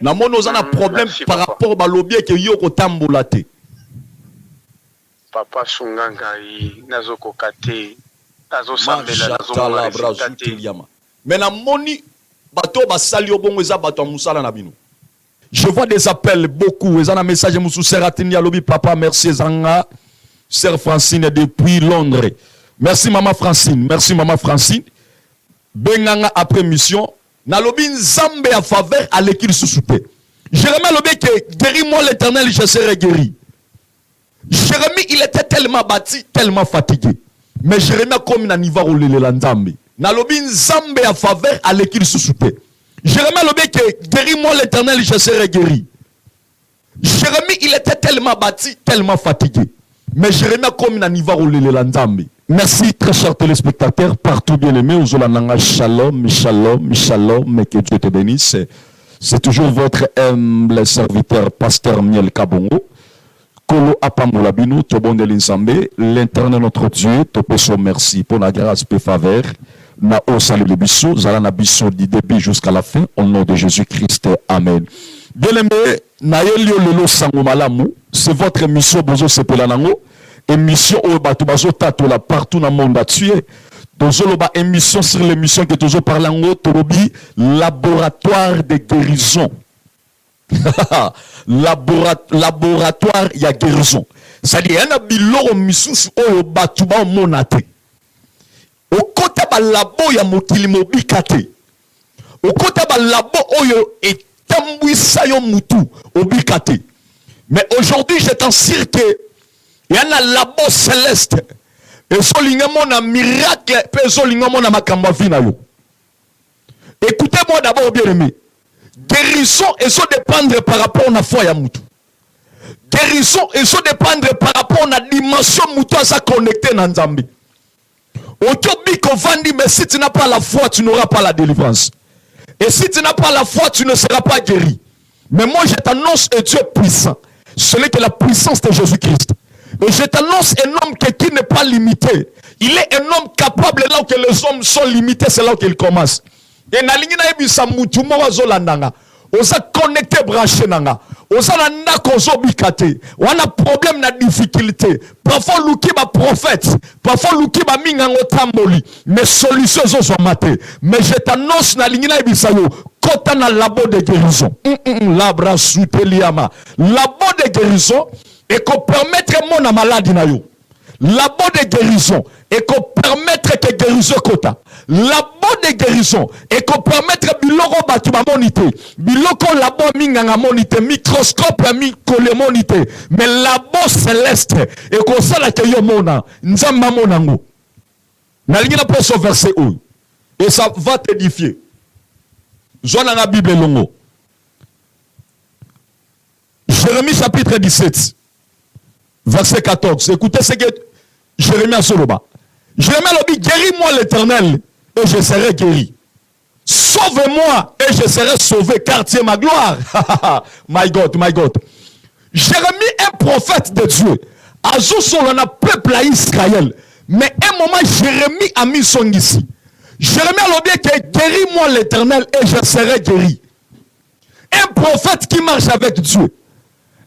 Na mono oza na problème par rapport à lobby que yo ko tambola te. Papa Sunganga nazo kokate nazo sambela nazo mona. Mais na moni bato basali obongo eza bato musala na bino. Je vois des appels beaucoup. Ils ont un message Moussou Seratini à lobby papa merci Zanga. Sœur Francine depuis Londres. Merci maman Francine. Merci maman Francine. Benganga après mission. Na lobby Nzambe à faveur à l'équipe sous-souté. Jérémie lobby que guéris-moi l'Éternel, je serai guéri. Jérémie il était tellement bâti, tellement fatigué. Mais Jérémie comme na niva rolele la Nzambe. Na lobby Nzambe à faveur à l'équipe sous-souté. Jérémie lobby que guéris-moi l'Éternel, je serai guéri. Jérémie il était tellement bâti, tellement fatigué. Mais Jérémie comme na niva rolele la Nzambe. Merci très chers téléspectateurs, partout bien aimés, Ozolananga, shalom, shalom, shalom, et que Dieu te bénisse. C'est toujours votre humble serviteur, pasteur Miel Kabongo. Kolo Apamolabino, Tobonde Linsambe, l'Éternel notre Dieu, Topeso merci pour la grâce et faveur. Na o salut le biso, Zalana biso du début jusqu'à la fin, au nom de Jésus-Christ. Amen. Bien aimé, Naelio Lelo Sangomalamu, c'est votre émission Bozo Sepelanango. Émission au Batubazo Tatola partout dans le monde à tuer. Tozoloba émission sur l'émission que toujours parlango Tolobi laboratoire de guérison. Laboratoire il y a guérison. C'est-à-dire il y a biloro misusu au Batuba monate. Au côté ba labo ya mokili mobikate. Au côté ba labo oyo etambwisa yo mutu obikate. Mais aujourd'hui je t'en sûr que il y a un labo céleste. Et solingamo na miracle. Et solingamo na makamba fina yo. Écoutez-moi d'abord bien aimé. Guérison et ça dépendre par rapport à la foi ya mutu. Guérison et ça dépendre par rapport à la dimension mutu à sa connecté dans Nzambi. Otobi kovandi mais si tu n'as pas la foi tu n'auras pas la délivrance. Et si tu n'as pas la foi tu ne seras pas guéri. Mais moi je t'annonce un Dieu puissant. Celui qui est la puissance de Jésus-Christ. Et je t'annonce un homme qui n'est pas limité. Il est un homme capable là où que les hommes sont limités, c'est là qu'il commence. Et na lingi na ebisa mutu mo wazolandanga. Oza connecté branché nanga. Oza na kozo bikate. Wana problème na difficulté. Parfois luki ba prophète, parfois luki ba mingango tamboli. Mais solution zo so maté. Mais je t'annonce na lingi na ebisa yo kota na labo de guérison. Labra souteliama. Labo de guérison. Et qu'on permettre mon maladie na yo. La bonne guérison. Et qu'on permettre que guérison kota. La bonne guérison. Et qu'on permettre biloko batuma monité. Biloko la bonne minganga monité. Microscope mi kole monité. Mais la bonne céleste. Et qu'on sala que yo mona. Nzamba monango. Na lingi na poso verset où. Et ça va t'édifier. Zona la Bible longo. Jérémie chapitre 17. Verset 14. Écoutez ce que Jérémie a soloba. Jérémie a dit, guéris-moi l'Éternel et je serai guéri. Sauve-moi et je serai sauvé car tu es ma gloire. My God, my God. Jérémie est prophète de Dieu. Azou sur le peuple à Israël. Mais un moment, Jérémie a mis son ici. Jérémie a dit que guéris-moi l'Éternel et je serai guéri. Un prophète qui marche avec Dieu.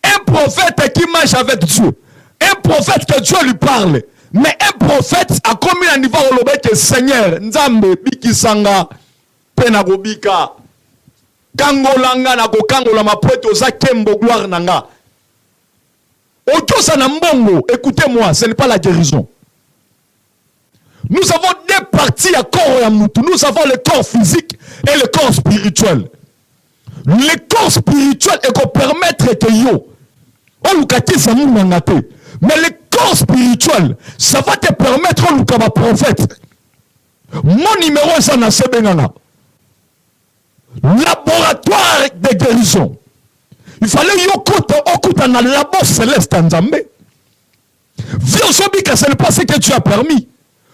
Un prophète qui marche avec Dieu. Un prophète que Dieu lui parle. Mais un prophète a commis un niveau au lobby que Seigneur, Nzambe, Biki Sanga, Penagobika, Kangolanga, Nako Kangola, ma poète aux Akembo, gloire Nanga. Oto Sanambongo, écoutez-moi, ce n'est pas la guérison. Nous avons deux parties à corps et à moutou. Nous avons le corps physique et le corps spirituel. Le corps spirituel est qu'on permettre que yo. Mais le corps spirituel, ça va te permettre de prophète. Mon numéro est na sebengana. Laboratoire de guérison. Il fallait okuta na labo céleste Nzambe. Viozobika, ce n'est pas ce que tu as permis.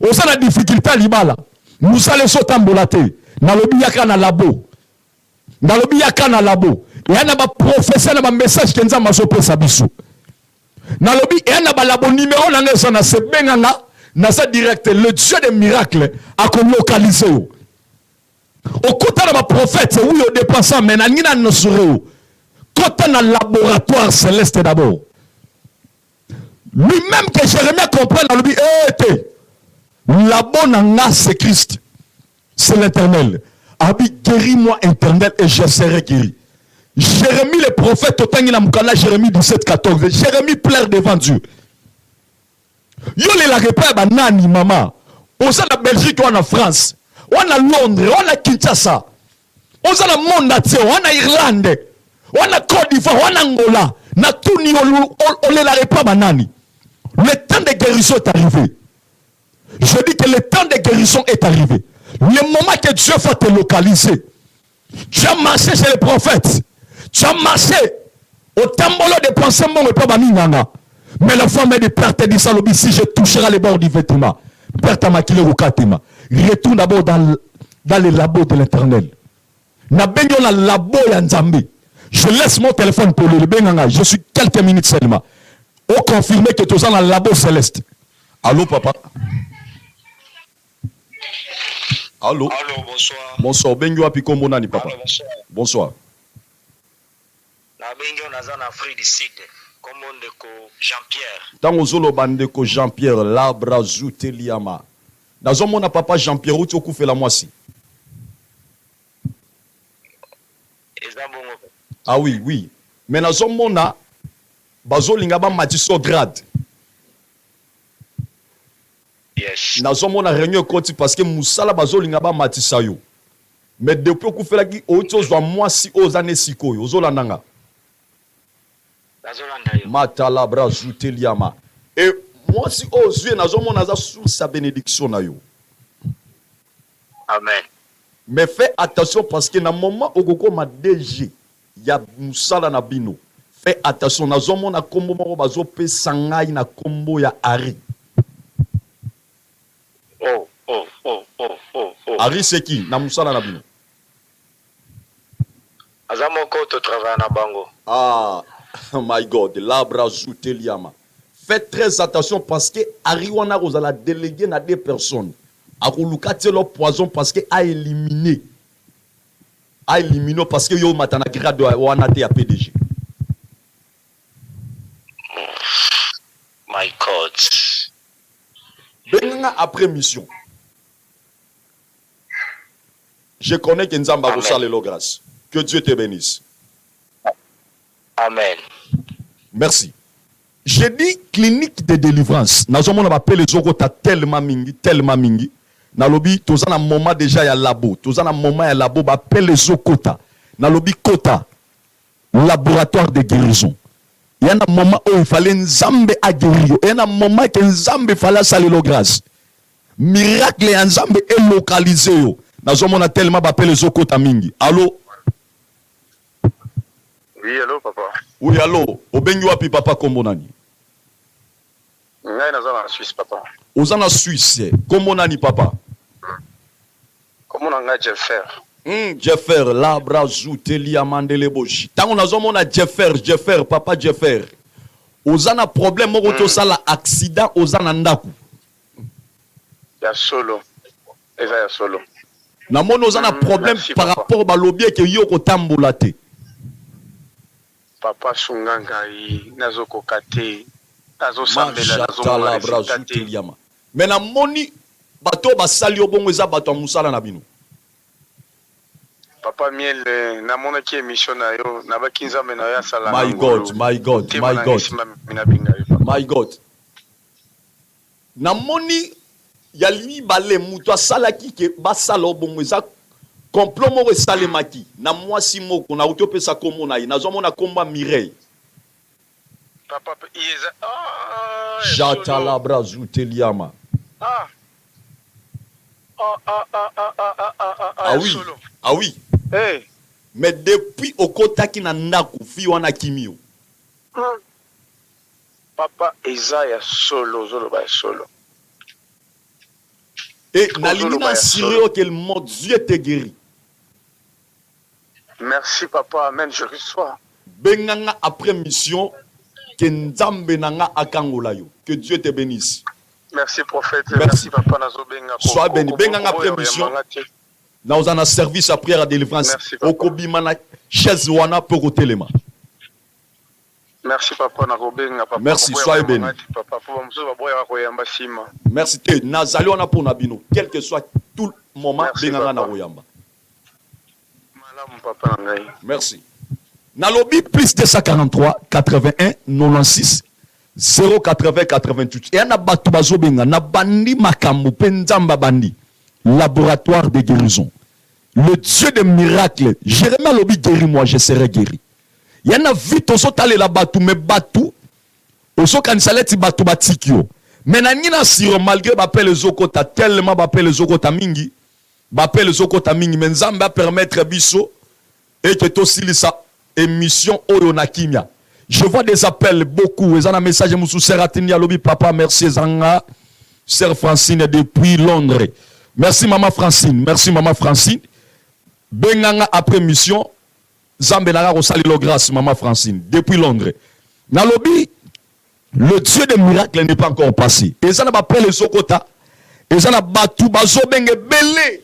Osa la difficulté à l'ibala. Nous allons sauter en bolaté. Na lobi yaka na labo. Na lobi yaka na labo. Il y a un professeur, un message qui nous a masopé sa bisou. Dans le but, il y a un numéro dans sa direct. Le Dieu des miracles a localisé. Au côté de ma prophète, oui, au dépensant, mais n'a ne serait côté dans le laboratoire céleste d'abord. Lui-même que Jérémie comprend dans le but, la bonne anga c'est Christ, c'est l'éternel. Abi, guéris-moi éternel et je serai guéri. Jérémie le prophète, autant qu'il a mukala, Jérémie 17, 14. Jérémie pleure devant Dieu. Yo les la répète, nani maman. On a la Belgique, on a France, on a Londres, on a Kinshasa, on a le monde entier, on a Irlande, on a Côte d'Ivoire, on a Angola. Na tout ni on les la répète, nani. Le temps de guérison est arrivé. Je dis que le temps de guérison est arrivé. Le moment que Dieu va te localiser. Tu as marché chez les prophètes. Tu as marché au tambolo de pensée mon et pas baninganga. Mais la femme de Père te dit ça, si je toucherai les bords du vêtement, Père Tamakile Rukatima, retourne d'abord dans les labos de l'éternel. Na benyo na labo ya Nzambe. Je laisse mon téléphone pour le benganga. Je suis quelques minutes seulement. On confirme que tu es dans le labo céleste. Allô, papa? Allô? Allô, bonsoir. Bonsoir. Benyo apiko monani, papa. Allô, bonsoir. Bonsoir. Na benyo naza na Afrique du Sud. Comme ndeko Jean-Pierre. Tango zolo bandeko Jean-Pierre Labra Zouteliama. Nazo mona papa Jean-Pierre uti okufela mwasi. Eza bongo. Ah oui, oui. Mais nazo mona bazo linga ba matiso grade. Yes. Nazo mona réunion koti parce que musala bazo linga ba matisa yo. Mais depuis okufela ki oti ozwa mwasi ozane sikoyo ozola nanga. Matala brazu teliama. Et moi si ozue nazo mona za sous sa bénédiction na yo. Amen. Mais fais attention parce que na moment okoko ma DG ya musala na bino. Fais attention nazo mona kombo moko bazo pe sangai na kombo ya Ari. Oh. Ari c'est qui? Na musala na bino. Azamoko to travaille na bango. Ah, oh my God, labra zouteliama. Faites très attention parce que Ariwana vous a délégué à des personnes. A le poison parce que a éliminé. A éliminé parce que yo matana grade wana te a PDG. My God. Benga après mission. Je connais que Nzamba vous salue le grâce. Que Dieu te bénisse. Amen. Merci. J'ai dit clinique de délivrance. Nazomona appelle les autres tellement mingi. Na lobi tozana moment déjà ya labo. Tozana moment ya labo appelle les autres. Na lobi kota laboratoire de guérison. Il y a un moment où il fallait Nzambe à guérir. Il y a un moment que Nzambe fallait saluer le grâce. Miracle et Nzambe est localisé. Nazomona tellement appelle les autres mingi. Allô? Oui, allô, papa. Oui, allô. Obengi wapi papa kombo nani? Ngai naza na Suisse, papa. Oza na Suisse. Kombo nani papa? Kombo na ngai Jeffer. Jeffer, labra zouteli amandele boji. Tango nazomona Jeffer, papa Jeffer. Oza na problème moko to sala accident oza na ndaku. Ya solo. Eza ya solo. Na mono oza na problème par rapport ba lobie ke yo ko tambola te. Papa Sunganga nazoko kate nazo sambela nazo mona. Mais na moni bato basali obongo eza bato musala na bino. Papa miel na mona ki émission na yo na bakinza mena ya sala. My God. Na moni ya li balé muto asala ki ke basala obongo eza complot moko esalemaki na mwasi moko na utopesa kombo na ye nazomona komba Mireille. Papa yeza Jatala brazuteliama. Ah oui. Hey. Mais depuis okotaki na ndaku fi wana kimio. Papa Isaiah solo solo. Et nalimina sireo que le monde Dieu te guérit. Merci papa, amen, je reçois. Benganga après mission que Nzambe nanga akangola yo. Que Dieu te bénisse. Merci prophète, merci papa nazo benga. Sois béni. Benganga après mission Nous avons un service à prière à délivrance. Merci, papa. Okobimana chaise wana pour telema. Merci papa na kobenga papa. Merci, soyez béni. Papa pour mso baboya koyamba sima. Merci te nazali wana pour nabino quel que soit tout moment benganga na koyamba. Malamu papa na ngai. Merci. Nalobi plus 243 81 96 080 88. Et na batu bazobenga na bandi makambo penzamba bandi. Laboratoire de guérison. Le Dieu des miracles. Jérémie lobi guéris-moi, je serai guéri. Il y en a vite oso tale la batu me batu. Oso kansaleti batu batikyo. Mais na nina siro malgré bapel zokota tellement bapel zokota mingi. Bapel zokota mingi mais nzamba permettre biso et que to silisa émission oyo na kimia. Je vois des appels beaucoup. Ils ont un message moussou Seratini Alobi papa merci Zanga. Sœur Francine depuis Londres. Merci maman Francine. Merci maman Francine. Benganga après mission. Zambenara Rosali grâce maman Francine depuis Londres. Nalobi le Dieu des miracles n'est pas encore passé. Et ça n'a pas appelé les Sokota. Et ça n'a pas tout bazo benge belé.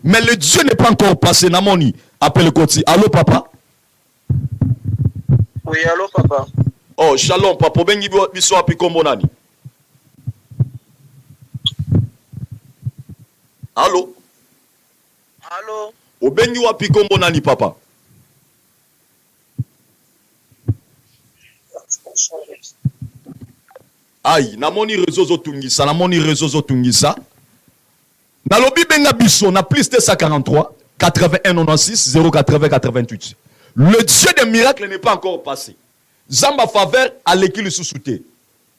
Mais le Dieu n'est pas encore passé. Namoni appelle le côté. Allô papa. Oui, allô, papa. Oh, shalom, papa. Bengi biso api kombo nani? Allô? Allô? Obengi wapi kombo nani, papa? Aïe, namoni réseau zotungisa, namoni réseau zotungisa. Nalobi benga biso, na plus de 143, 81 96 080 88. Le Dieu des miracles n'est pas encore passé. Zamba faveur à l'équilibre sous-souté.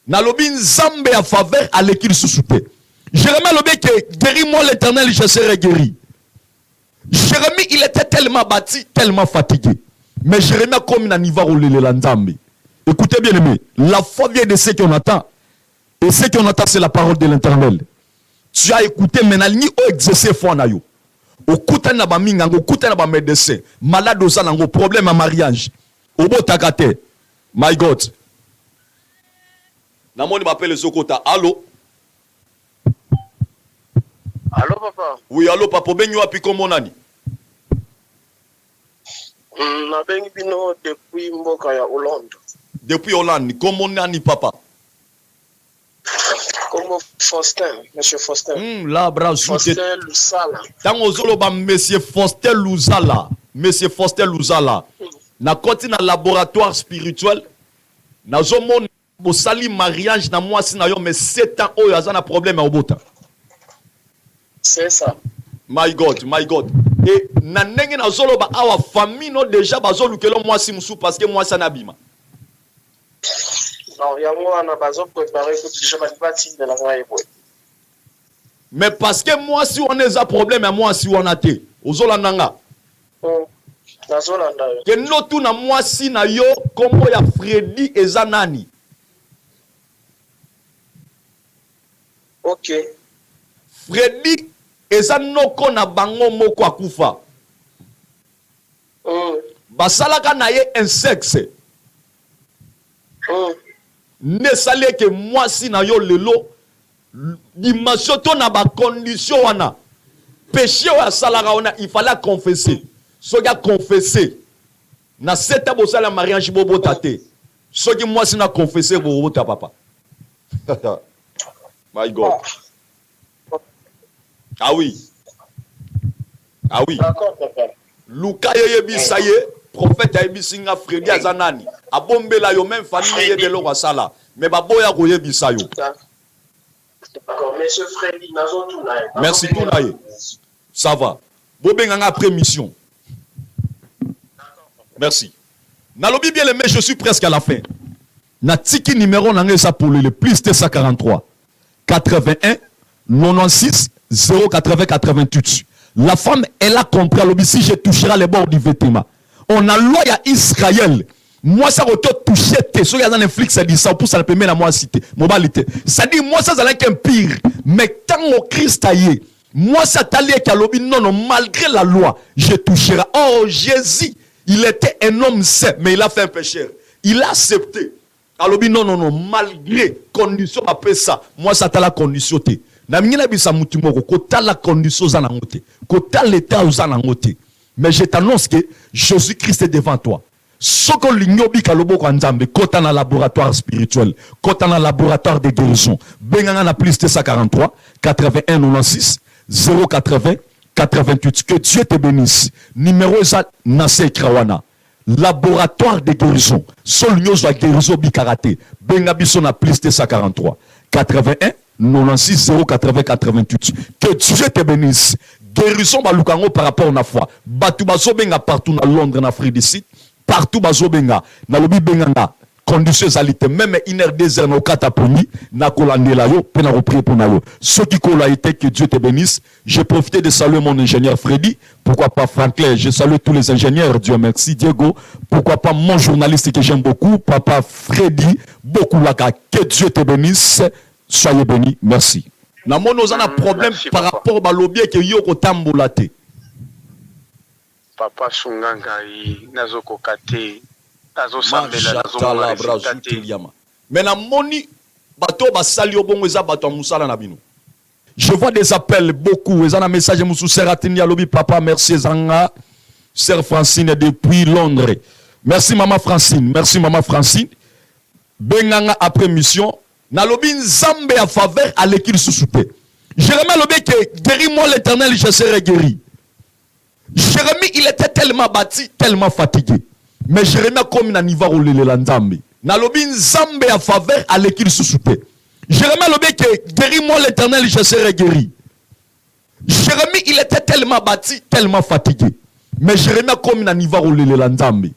Nalobi Nzambe à faveur à l'équilibre sous-souté. Jérémie lobi que guéris-moi l'Éternel, je serai guéri. Jérémie, il était tellement bâti, tellement fatigué. Mais Jérémie comme un niveau roulé le Nzambe. Écoutez bien aimé, la foi vient de ce qu'on attend. Et ce qu'on attend, c'est la parole de l'Éternel. Tu as écouté, mais n'alini o exercer foi na yo. Okuta na ba minga, okuta na ba médecin, malade aux anango, problème à mariage. Obo takate. My God. Namoni m'appelle Zokota. Allô? Allô, papa? Oui, allô, papa. Benyo api komo nani? Na bengi bino depuis mboka ya Hollande. Depuis Hollande. Komo nani, papa? Comme Faustin, monsieur Faustin. Là, bras Faustin Lusala. Tango zolo ba monsieur Faustin Luzala. Monsieur Faustin Luzala. Na koti na laboratoire spirituel. Na zomon bosali mariage na mwasi na yo mais 7 ans oyo azana problème au bota. C'est ça. My God, my God. Et na ndenge na zolo ba awa famille no déjà bazolu kelo mwasi musu parce que mwasi na bima. Non, yango ana bazo préparer que déjà pas de la voie. Mais parce que moi si on a un problème à moi si on a té ozolandanga. Nazolanda. Que notu na moi si na yo kombo ya Freddy ezanani. OK. Freddy ezanoko na bango moko akufa. Basalaka na ye un sexe. Ne salé que moi si na yo lelo dimension to na ba condition wana péché wa salaka wana il fallait confesser soki a confesser na 7 ans bosala mariage bobo tate soki moi si na confesser bobo ta papa. My God. Ah oui. Ah oui. D'accord, papa. Luka yeye bisaye prophète ayebisinga Freddy azanani abombela yo même famille ye de lo wasala mais baboya koye bisayo. D'accord, monsieur Freddy nazo tout là. Merci tout là. Ça va. Bobenganga après mission. Merci. Nalobi bien aimé, je suis presque à la fin. Na tiki numéro nanga ça pour le plus de 143 81 96 080 88. La femme elle a compris alors si je toucherai les bords du vêtement. On a loi à Israël. Moi ça auto toucher te so ya dans Netflix ça dit ça pour ça le permet la moi cité moralité. Ça dit moi ça allait qu'un pire mais tant au Christ aillé. Moi ça t'allait qu'à lobby non non malgré la loi je toucherai. Oh Jésus, il était un homme saint mais il a fait un péché. Il a accepté. Alors non non non malgré condition après ça moi ça t'a la condition. na mingina bisa mutu moko kota la condition za nango te kota l'état za nango te mais je t'annonce que Jésus-Christ est devant toi. Soko linyobi kaloboko nzambe kota na laboratoire spirituel kota na laboratoire de guérison benganga na plus 243 81 96 080 88. Que Dieu te bénisse. Numéro za nase krawana laboratoire de guérison sol nyozo guérison bikarate benga biso na plus 243 81 96 080 88. Que Dieu te bénisse. Guérison balukango par rapport na foi batu bazo benga partout na Londres na Afrique du Sud partout bazo benga na lobi benganga conditions alité même une heure 2 heures no kata poni na kolandela yo pe na reprier pour na yo ce qui kola été. Que Dieu te bénisse. J'ai profité de saluer mon ingénieur Freddy, pourquoi pas Franklin, je salue tous les ingénieurs, Dieu merci Diego, pourquoi pas mon journaliste que j'aime beaucoup papa Freddy beaucoup laka. Que Dieu te bénisse, soyez bénis, merci. Na mono za na problème par rapport ba lobby que yo ko tambola te papa sunganga nazoko kate nazo sambela nazo mais na moni bato basali obongo eza bato musala na bino. Je vois des appels beaucoup eza na message musu seratini ya lobby papa merci zanga sœur Francine depuis Londres. Merci maman Francine, merci maman Francine. Benganga après mission na lobi nzambe à faveur à l'équipe sous-souté. Jérémie lobi que guéris-moi l'Éternel, je serai guéri. Jérémie il était tellement bâti, tellement fatigué. Mais Jérémie comme na niva rolele la nzambe. Na lobi nzambe à faveur à l'équipe sous-souté. Jérémie lobi que guéris-moi l'Éternel, je serai guéri. Jérémie il était tellement bâti, tellement fatigué. Mais Jérémie comme na niva rolele la nzambe.